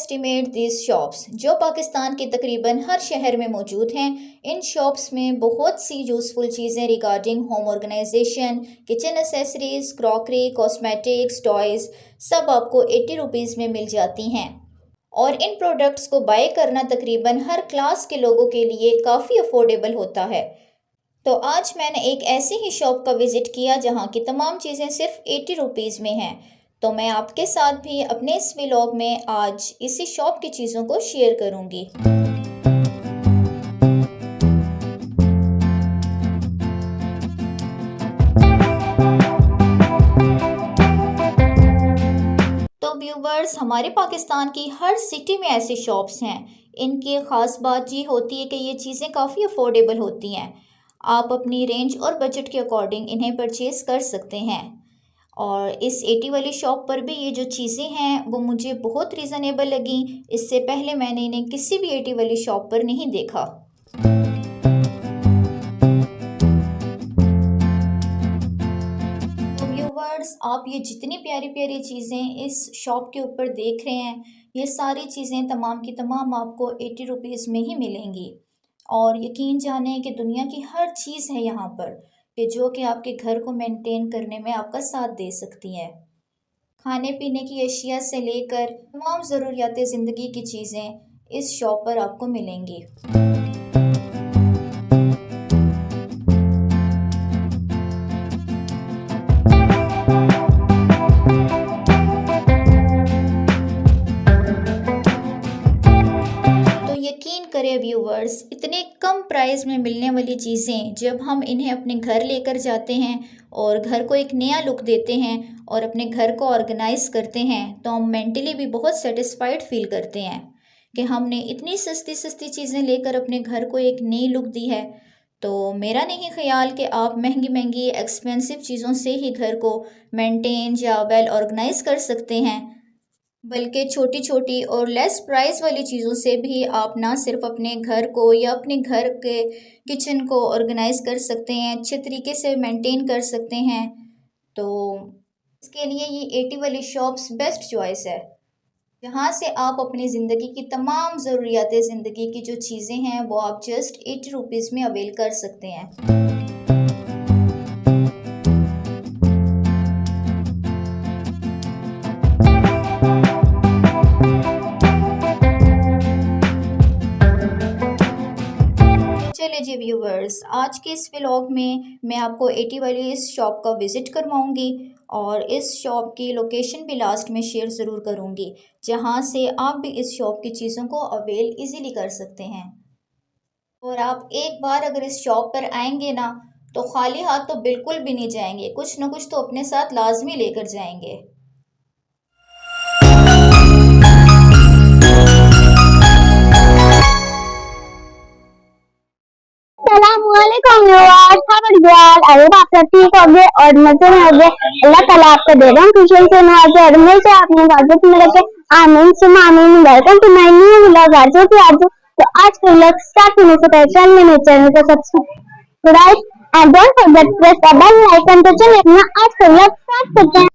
Estimate this shops जो पाकिस्तान के तकरीबन हर शहर में मौजूद हैं। इन शॉप्स में बहुत सी यूज़फुल चीज़ें regarding home organisation, kitchen accessories, crockery, cosmetics, toys सब आपको 80 रुपीज़ में मिल जाती हैं। और इन प्रोडक्ट्स को बाय करना तकरीबन हर क्लास के लोगों के लिए काफ़ी अफोर्डेबल होता है। तो आज मैंने एक ऐसी ही शॉप का विज़िट किया जहाँ की तमाम चीज़ें सिर्फ 80 रुपीज़ में हैं। तो मैं आपके साथ भी अपने इस व्लॉग में आज इसी शॉप की चीज़ों को शेयर करूँगी। तो व्यूवर्स, हमारे पाकिस्तान की हर सिटी में ऐसी शॉप्स हैं। इनकी ख़ास बात ये होती है कि ये चीज़ें काफ़ी अफोर्डेबल होती हैं। आप अपनी रेंज और बजट के अकॉर्डिंग इन्हें परचेज़ कर सकते हैं। और इस 80 वाली शॉप पर भी ये जो चीज़ें हैं वो मुझे बहुत रीज़नेबल लगी। इससे पहले मैंने इन्हें किसी भी 80 वाली शॉप पर नहीं देखा। तो व्यूवर्स, आप ये जितनी प्यारी प्यारी चीज़ें इस शॉप के ऊपर देख रहे हैं, ये सारी चीज़ें तमाम की तमाम आपको 80 रुपीज़ में ही मिलेंगी। और यकीन जाने कि दुनिया की हर चीज़ है यहाँ पर कि जो कि आपके घर को मेंटेन करने में आपका साथ दे सकती है। खाने पीने की अशिया से लेकर तमाम ज़रूरियात ज़िंदगी की चीज़ें इस शॉप पर आपको मिलेंगी। तो यकीन करें व्यूवर्स, इतने कम प्राइस में मिलने वाली चीज़ें जब हम इन्हें अपने घर लेकर जाते हैं और घर को एक नया लुक देते हैं और अपने घर को ऑर्गेनाइज़ करते हैं, तो हम मेंटली भी बहुत सेटिस्फाइड फील करते हैं कि हमने इतनी सस्ती सस्ती चीज़ें लेकर अपने घर को एक नई लुक दी है। तो मेरा नहीं ख्याल कि आप महंगी महंगी एक्सपेंसिव चीज़ों से ही घर को मेंटेन या वेल ऑर्गेनाइज कर सकते हैं, बल्कि छोटी छोटी और लेस प्राइस वाली चीज़ों से भी आप ना सिर्फ अपने घर को या अपने घर के किचन को ऑर्गेनाइज कर सकते हैं, अच्छे तरीके से मेंटेन कर सकते हैं। तो इसके लिए ये 80 वाली शॉप्स बेस्ट चॉइस है, जहाँ से आप अपनी ज़िंदगी की तमाम ज़रूरियात ज़िंदगी की जो चीज़ें हैं वो आप जस्ट 80 रुपीज़ में अवेल कर सकते हैं। चलिए जी व्यूवर्स, आज के इस व्लॉग में मैं आपको 80 वाली इस शॉप का विज़िट करवाऊंगी और इस शॉप की लोकेशन भी लास्ट में शेयर ज़रूर करूंगी, जहां से आप भी इस शॉप की चीज़ों को अवेल इजीली कर सकते हैं। और आप एक बार अगर इस शॉप पर आएंगे ना, तो खाली हाथ तो बिल्कुल भी नहीं जाएंगे, कुछ ना कुछ तो अपने साथ लाजमी लेकर जाएंगे। सलामुअलैकुम व्यूअर्स, आई होप आप सब ठीक होंगे और मजे में होंगे। अल्लाह ताला आपको दे रहा हूँ खुशियों से नवाजे और हमेशा अपने हिफाजत में रखे। आमीन सुम्मा आमीन। Welcome to my new vlog Arzoo की आरजू। तो आज का व्लॉग स्टार्ट होने से पहले चैनल में चैनल को subscribe and don't forget press the bell icon. तो चलिए अपना आज का व्लॉग स्टार्ट करते हैं।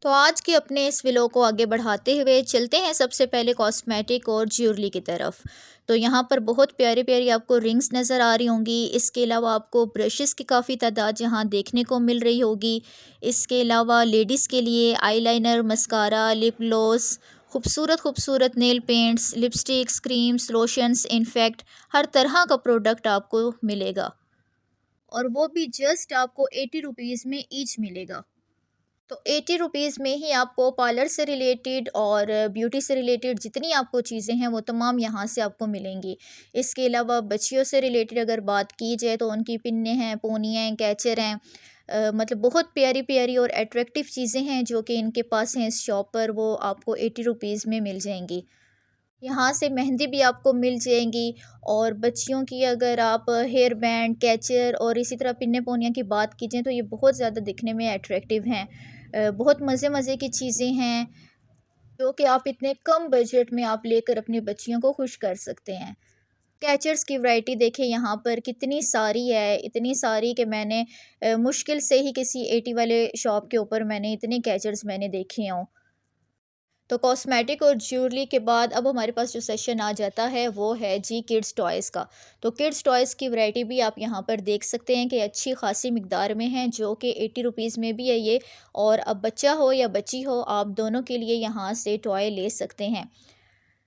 तो आज के अपने इस व्लॉग को आगे बढ़ाते हुए चलते हैं सबसे पहले कॉस्मेटिक और ज्वेलरी की तरफ। तो यहाँ पर बहुत प्यारी प्यारी आपको रिंग्स नज़र आ रही होंगी। इसके अलावा आपको ब्रशेस की काफ़ी तादाद यहाँ देखने को मिल रही होगी। इसके अलावा लेडीज़ के लिए आईलाइनर, मस्कारा, लिप ग्लॉस, खूबसूरत खूबसूरत nail paints, lipsticks, creams, lotions, in fact हर तरह का प्रोडक्ट आपको मिलेगा, और वो भी जस्ट आपको 80 रुपीज़ में ईच मिलेगा। तो 80 रुपीज़ में ही आपको पार्लर से रिलेटेड और ब्यूटी से रिलेटेड जितनी आपको चीज़ें हैं वो तमाम यहाँ से आपको मिलेंगी। इसके अलावा बच्चियों से रिलेटेड अगर बात की जाए तो उनकी पिन्ने हैं, पोनियाँ हैं, कैचर हैं, मतलब बहुत प्यारी प्यारी और अट्रैक्टिव चीज़ें हैं जो कि इनके पास हैं इस शॉप पर, वो आपको 80 रुपीज़ में मिल जाएंगी। यहाँ से मेहंदी भी आपको मिल जाएंगी। और बच्चियों की अगर आप हेयर बैंड, कैचर और इसी तरह पिन्ने पोनिया की बात कीजिए तो ये बहुत ज़्यादा दिखने में अट्रैक्टिव हैं। बहुत मज़े मज़े की चीज़ें हैं जो कि आप इतने कम बजट में आप लेकर अपनी बच्चियों को खुश कर सकते हैं। कैचर्स की वैरायटी देखिए यहाँ पर कितनी सारी है, इतनी सारी कि मैंने मुश्किल से ही किसी एटी वाले शॉप के ऊपर मैंने इतने कैचर्स मैंने देखे हों। तो कॉस्मेटिक और ज्वेलरी के बाद अब हमारे पास जो सेशन आ जाता है वो है जी किड्स टॉयज़ का। तो किड्स टॉयज़ की वैरायटी भी आप यहाँ पर देख सकते हैं कि अच्छी खासी मिकदार में है, जो कि 80 रुपीज़ में भी है ये। और अब बच्चा हो या बच्ची हो, आप दोनों के लिए यहाँ से टॉय ले सकते हैं।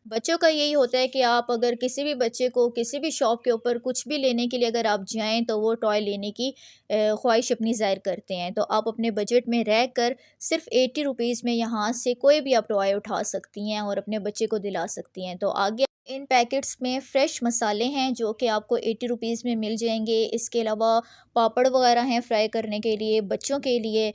बच्चों का यही होता है कि आप अगर किसी भी बच्चे को किसी भी शॉप के ऊपर कुछ भी लेने के लिए अगर आप जाएँ, तो वो टॉय लेने की ख्वाहिश अपनी ज़ाहिर करते हैं। तो आप अपने बजट में रहकर सिर्फ़ 80 रुपीज़ में यहाँ से कोई भी आप टॉय उठा सकती हैं और अपने बच्चे को दिला सकती हैं। तो आगे इन पैकेट्स में फ्रेश मसाले हैं, जो कि आपको 80 रुपीज़ में मिल जाएँगे। इसके अलावा पापड़ वग़ैरह हैं फ्राई करने के लिए, बच्चों के लिए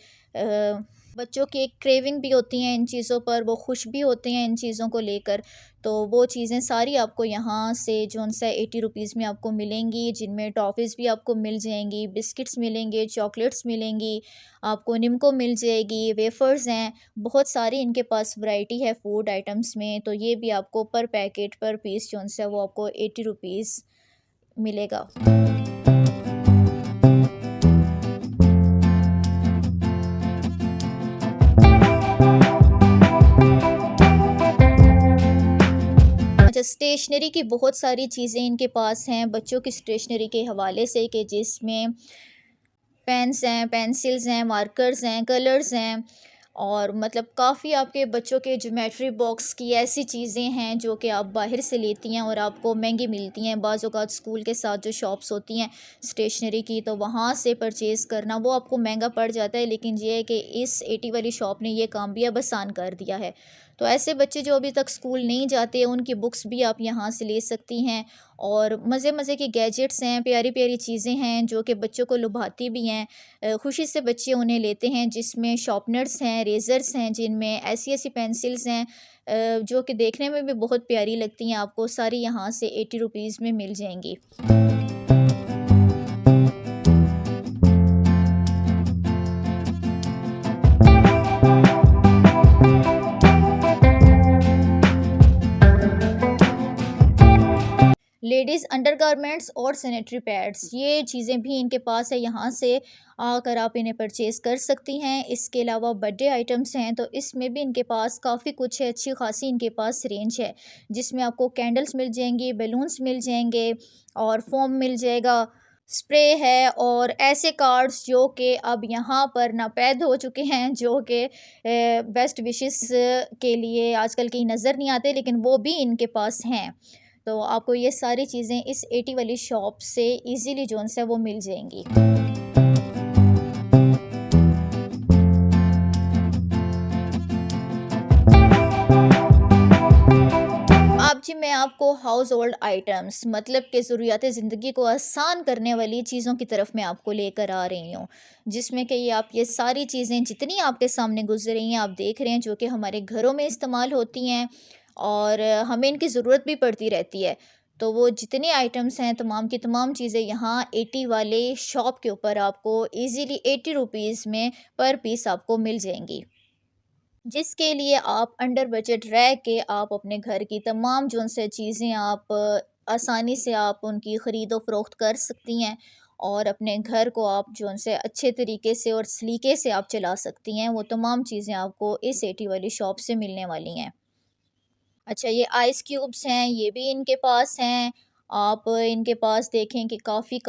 बच्चों की एक क्रेविंग भी होती है इन चीज़ों पर, वो खुश भी होते हैं इन चीज़ों को लेकर। तो वो चीज़ें सारी आपको यहाँ से जो-सा 80 रुपीज़ में आपको मिलेंगी, जिनमें टॉफ़ीज़ भी आपको मिल जाएँगी, बिस्किट्स मिलेंगे, चॉकलेट्स मिलेंगी, आपको निम्को मिल जाएगी, वेफ़र्स हैं, बहुत सारी इनके पास वैरायटी है फूड आइटम्स में। तो ये भी आपको पर पैकेट, पर पीस जो-सा वो आपको 80 रुपीज़ मिलेगा। अच्छा, स्टेशनरी की बहुत सारी चीज़ें इनके पास हैं, बच्चों की स्टेशनरी के हवाले से, कि जिसमें पेन्स हैं, पेंसिल्स हैं, मार्कर्स हैं, कलर्स हैं, और मतलब काफ़ी आपके बच्चों के ज्योमेट्री बॉक्स की ऐसी चीज़ें हैं जो कि आप बाहर से लेती हैं और आपको महंगी मिलती हैं। बाज़ औक़ात स्कूल के साथ जो शॉप्स होती हैं स्टेशनरी की, तो वहाँ से परचेज़ करना वो आपको महंगा पड़ जाता है, लेकिन ये है कि इस एटी वाली शॉप ने ये काम भी अब आसान कर दिया है। तो ऐसे बच्चे जो अभी तक स्कूल नहीं जाते, उनकी बुक्स भी आप यहाँ से ले सकती हैं। और मज़े-मज़े के गैजेट्स हैं, प्यारी-प्यारी चीज़ें हैं जो कि बच्चों को लुभाती भी हैं। खुशी से बच्चे उन्हें लेते हैं, जिसमें शार्पनर्स हैं, रेज़र्स हैं, जिनमें ऐसी-ऐसी पेंसिल्स हैं जो कि देखने में भी बहुत प्यारी लगती हैं। आपको सारी यहाँ से 80 रुपीज़ में मिल जाएँगी। लेडीज़ अंडरगारमेंट्स और सैनिटरी पैड्स, ये चीज़ें भी इनके पास है, यहाँ से आकर आप इन्हें परचेज़ कर सकती हैं। इसके अलावा बर्थडे आइटम्स हैं, तो इसमें भी इनके पास काफ़ी कुछ है, अच्छी खासी इनके पास रेंज है, जिसमें आपको कैंडल्स मिल जाएंगी, बैलून्स मिल जाएंगे, और फोम मिल जाएगा, स्प्रे है, और ऐसे कार्ड्स जो कि अब यहाँ पर नापैद हो चुके हैं, जो कि बेस्ट विशेस के लिए आजकल कहीं नज़र नहीं आते, लेकिन वो भी इनके पास हैं। तो आपको ये सारी चीज़ें इस एटी वाली शॉप से इजीली जोन से वो मिल जाएंगी। अब जी मैं आपको हाउस होल्ड आइटम्स, मतलब कि ज़रूरियात ज़िंदगी को आसान करने वाली चीज़ों की तरफ मैं आपको लेकर आ रही हूँ, जिसमें कि ये आप ये सारी चीज़ें जितनी आपके सामने गुजर रही हैं, आप देख रहे हैं, जो कि हमारे घरों में इस्तेमाल होती हैं और हमें इनकी ज़रूरत भी पड़ती रहती है। तो वो जितने आइटम्स हैं, तमाम की तमाम चीज़ें यहाँ 80 वाले शॉप के ऊपर आपको ईज़िली 80 रुपीज़ में पर पीस आपको मिल जाएँगी। जिसके लिए आप अंडर बजट रह के आप अपने घर की तमाम जो से चीज़ें आप आसानी से आप उनकी ख़रीदो फ़रोख्त कर सकती हैं, और अपने घर को आप जो से अच्छे तरीके से और सलीके से आप चला सकती हैं। वो तमाम चीज़ें आपको इस एटी वाली शॉप से मिलने वाली हैं। अच्छा, ये आइस क्यूब्स हैं, ये भी इनके पास हैं। आप इनके पास देखें कि काफ़ी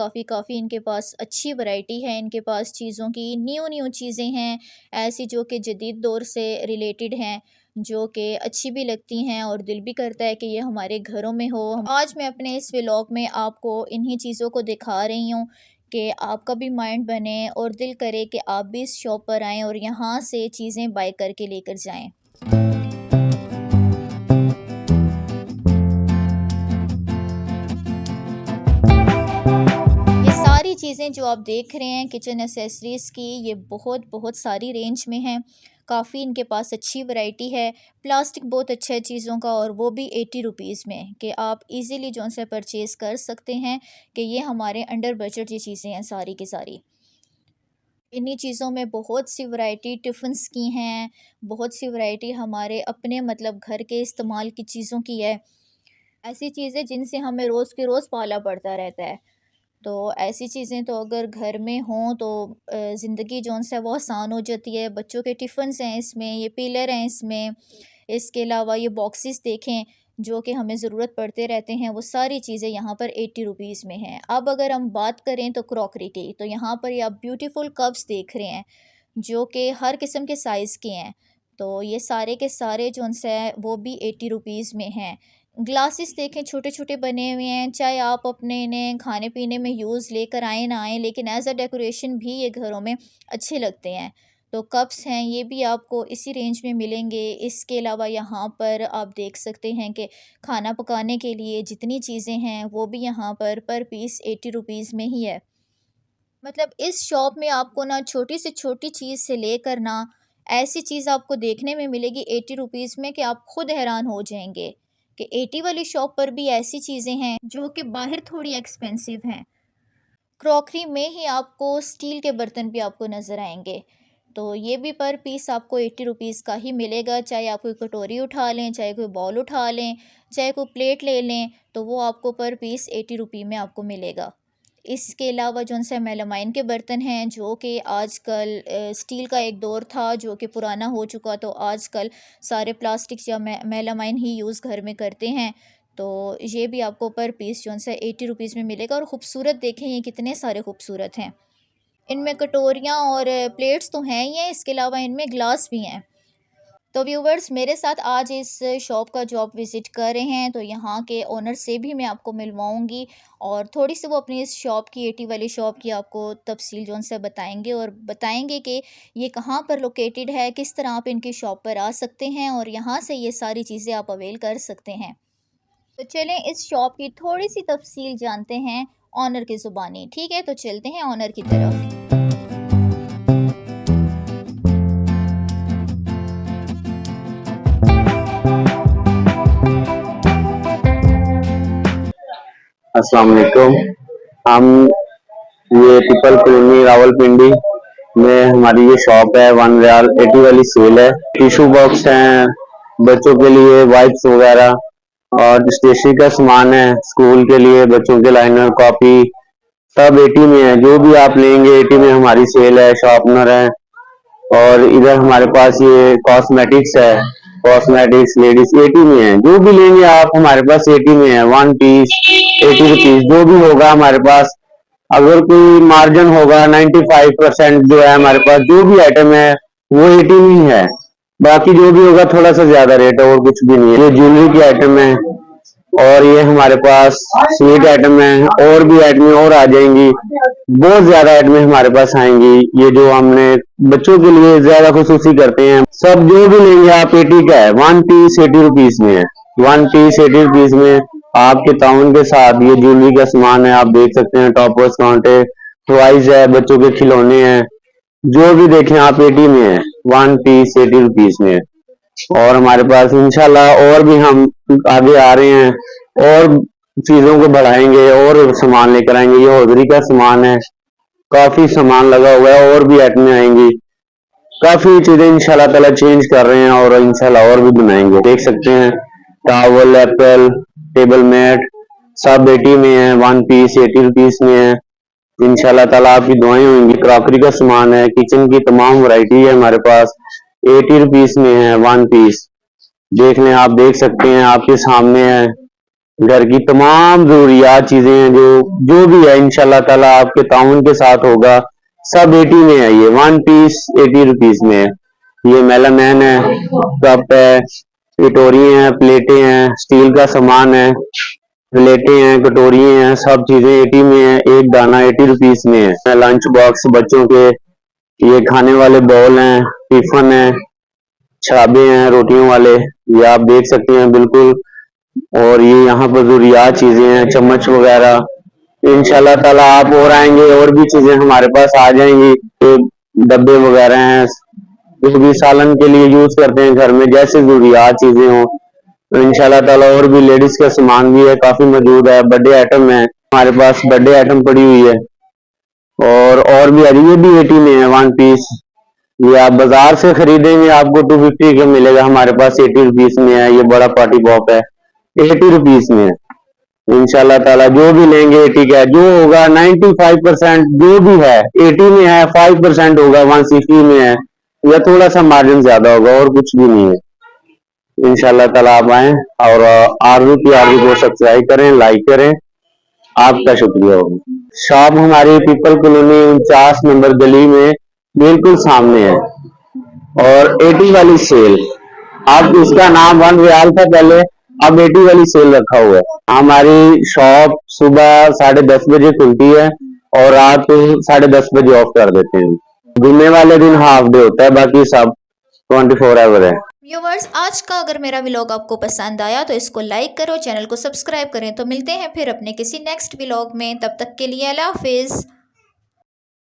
इनके पास अच्छी वैरायटी है, इनके पास चीज़ों की न्यू-न्यू चीज़ें हैं, ऐसी जो कि जदीद दौर से रिलेटेड हैं, जो कि अच्छी भी लगती हैं और दिल भी करता है कि ये हमारे घरों में हो। आज मैं अपने इस व्लॉग में आपको इन्हीं चीज़ों को दिखा रही हूँ कि आपका भी माइंड बने और दिल करे कि आप भी इस शॉप पर आएँ और यहाँ से चीज़ें बाय करके लेकर जाएँ। ये सारी चीज़ें जो आप देख रहे हैं किचन एसेसरीज़ की, ये बहुत सारी रेंज में हैं। काफ़ी इनके पास अच्छी वैरायटी है। प्लास्टिक बहुत अच्छा है चीज़ों का, और वो भी 80 रुपीज़ में, कि आप इजीली जो से परचेज़ कर सकते हैं, कि ये हमारे अंडर बजट ये चीज़ें हैं सारी की सारी। इन्हीं चीज़ों में बहुत सी वैरायटी टिफ़िन्स की हैं, बहुत सी वैरायटी हमारे अपने मतलब घर के इस्तेमाल की चीज़ों की है। ऐसी चीज़ें जिनसे हमें रोज़ के रोज़ पाला पड़ता रहता है। तो ऐसी चीज़ें तो अगर घर में हों तो ज़िंदगी जो-सा है वो आसान हो जाती है। बच्चों के टिफ़िन्स हैं इसमें, ये पीलर हैं इसमें, इसके अलावा ये बॉक्सेस देखें जो कि हमें ज़रूरत पड़ते रहते हैं, वो सारी चीज़ें यहाँ पर 80 रुपीज़ में हैं। अब अगर हम बात करें तो क्रॉकरी की, तो यहाँ पर ये आप ब्यूटीफुल कप्स देख रहे हैं, जो कि हर किस्म के साइज़ के हैं। तो ये सारे के सारे जो-सा है वो भी 80 रुपीज़ में हैं। ग्लासेस देखें छोटे-छोटे बने हुए हैं, चाहे आप अपने इन्हें खाने-पीने में यूज़ लेकर आएँ ना आएँ, लेकिन एज़ अ डेकोरेशन भी ये घरों में अच्छे लगते हैं। तो कप्स हैं, ये भी आपको इसी रेंज में मिलेंगे। इसके अलावा यहाँ पर आप देख सकते हैं कि खाना पकाने के लिए जितनी चीज़ें हैं, वो भी यहाँ पर पीस 80 रुपीज़ में ही है। मतलब इस शॉप में आपको ना छोटी से छोटी चीज़ से लेकर ना ऐसी चीज़ आपको देखने में मिलेगी 80 रुपीज़ में कि आप खुद हैरान हो जाएंगे कि 80 वाली शॉप पर भी ऐसी चीज़ें हैं जो कि बाहर थोड़ी एक्सपेंसिव हैं। क्रॉकरी में ही आपको स्टील के बर्तन भी आपको नज़र आएंगे। तो ये भी पर पीस आपको 80 रुपीज़ का ही मिलेगा, चाहे आप कोई कटोरी उठा लें, चाहे कोई बाउल उठा लें, चाहे कोई प्लेट ले लें, तो वो आपको पर पीस 80 रुपये में आपको मिलेगा। इसके अलावा जौन-सा मेलामाइन के बर्तन हैं जो कि आजकल स्टील का एक दौर था जो कि पुराना हो चुका, तो आजकल सारे प्लास्टिक या मेलामाइन ही यूज़ घर में करते हैं। तो ये भी आपको पर पीस जौन-सा 80 रुपीज़ में मिलेगा और ख़ूबसूरत देखें ये कितने सारे खूबसूरत हैं। इनमें कटोरियाँ और प्लेट्स तो हैं ही हैं, इसके अलावा इनमें ग्लास भी हैं। तो व्यूवर्स मेरे साथ आज इस शॉप का जो आप विज़िट कर रहे हैं तो यहाँ के ओनर से भी मैं आपको मिलवाऊंगी और थोड़ी सी वो अपनी इस शॉप की 80 वाली शॉप की आपको तफसील जो उनसे बताएंगे और बताएंगे कि ये कहाँ पर लोकेटेड है, किस तरह आप इनकी शॉप पर आ सकते हैं और यहाँ से ये सारी चीज़ें आप अवेल कर सकते हैं। तो चलें इस शॉप की थोड़ी सी तफसील जानते हैं ऑनर की ज़ुबानी। ठीक है, तो चलते हैं ऑनर की तरफ। अस्सलाम वालेकुम। हम ये पीपल कॉलोनी रावलपिंडी में हमारी ये शॉप है। 1 रियाल 80 वाली सेल है। टिश्यू बॉक्स हैं बच्चों के लिए, वाइप्स वगैरह और स्टेशनरी का सामान है स्कूल के लिए, बच्चों के लाइनर कॉपी सब 80 में है। जो भी आप लेंगे 80 में हमारी सेल है, शॉर्पनर है। और इधर हमारे पास ये कॉस्मेटिक्स है, कॉस्मेटिक्स लेडीज 80 में है। जो भी लेंगे आप हमारे पास 80 में है। 1 पीस 80 रुपीज जो भी होगा हमारे पास। अगर कोई मार्जिन होगा 95% जो है हमारे पास, जो भी आइटम है वो 80 में ही है। बाकी जो भी होगा थोड़ा सा ज्यादा रेट है और कुछ भी नहीं है। ये ज्वेलरी की आइटम है और ये हमारे पास स्वीट आइटम है, और भी आइटमें और आ जाएंगी। बहुत ज्यादा आइटमें हमारे पास आएंगी। ये जो हमने बच्चों के लिए ज्यादा खुसूसी करते हैं, सब जो भी लेंगे आप 80 का है। 1 पीस 80 रुपीज में है। 1 पीस 80 रुपीज में आपके ताउन के साथ ये ज्वेलरी का सामान है, आप देख सकते हैं। टॉपर्स कांटे, टॉयज है, बच्चों के खिलौने हैं, जो भी देखें आप 80 में है। 1 पीस 80 रुपीज में है। और हमारे पास इंशाल्लाह और भी हम आगे आ रहे हैं और चीजों को बढ़ाएंगे और सामान लेकर आएंगे। ये हौजरी का सामान है, काफी सामान लगा हुआ है, और भी आइटमें आएंगी। काफी चीजें इंशाल्लाह ताला चेंज कर रहे हैं और इंशाल्लाह और भी बनाएंगे। देख सकते हैं टॉवल, एप्पल, टेबल मैट सब 80 में है। 1 पीस 80 रुपीज में है। इंशाल्लाह ताला आपकी दुआएं होंगी। क्रॉकरी का सामान है, किचन की तमाम वैरायटी है हमारे पास। 80 रुपीज में है 1 पीस। देख लें, आप देख सकते हैं, आपके सामने है। घर की तमाम जरूरियात चीजें हैं, जो भी है इंशाल्लाह ताला आपके ताउन के साथ होगा। सब 80 में है। ये 1 पीस 80 रुपीज में है। ये मेलामैन है, कप है, कटोरी हैं, प्लेटें हैं, स्टील का सामान है, प्लेटें हैं, कटोरी हैं, सब चीजें 80 में है। एक दाना 80 रुपीज में है। लंच बॉक्स बच्चों के, ये खाने वाले बाउल हैं, टिफिन है, छाबे हैं रोटियों वाले, ये आप देख सकते हैं बिल्कुल। और ये यहाँ पर जरूरियात चीजें हैं, चम्मच वगैरह। इंशाल्लाह ताला आप और आएंगे और भी चीजें हमारे पास आ जाएंगी। तो डब्बे वगैरह हैं, जो भी सालन के लिए यूज करते हैं घर में, जैसे जरूरियात चीजें हो। तो इंशाल्लाह ताला और भी लेडीज का सामान भी है, काफी मौजूद है। बर्थडे आइटम है हमारे पास, बर्थडे आइटम पड़ी हुई है। और भी ये भी 80 में है 1 पीस। ये आप बाजार से खरीदेंगे आपको 250 का मिलेगा, हमारे पास 80 रुपीज में है। ये बड़ा पार्टी पॉप है, 80 रुपीज में है। इंशाल्लाह ताला जो भी लेंगे 80 का, जो होगा 95% जो भी है 80 में है, 5% होगा 160 में है, या थोड़ा सा मार्जिन ज्यादा होगा और कुछ भी नहीं है। इंशाल्लाह ताला आप आए और आरजू को सब्सक्राइब करें, लाइक करें, आपका शुक्रिया होगा। शॉप हमारी पीपल कॉलोनी 49 नंबर गली में बिल्कुल सामने है। और 80 वाली सेल, अब इसका नाम 1 रियाल था पहले, अब 80 वाली सेल रखा हुआ है। हमारी शॉप सुबह 10:30 बजे खुलती है और रात को 10:30 बजे ऑफ कर देते हैं। जुम्मे वाले दिन हाफ डे होता है, बाकी सब 24 आवर है। व्यूवर्स, आज का अगर मेरा व्लॉग आपको पसंद आया तो इसको लाइक करो, चैनल को सब्सक्राइब करें। तो मिलते हैं फिर अपने किसी नेक्स्ट व्लॉग में, तब तक के लिए अल्लाह हाफिज़।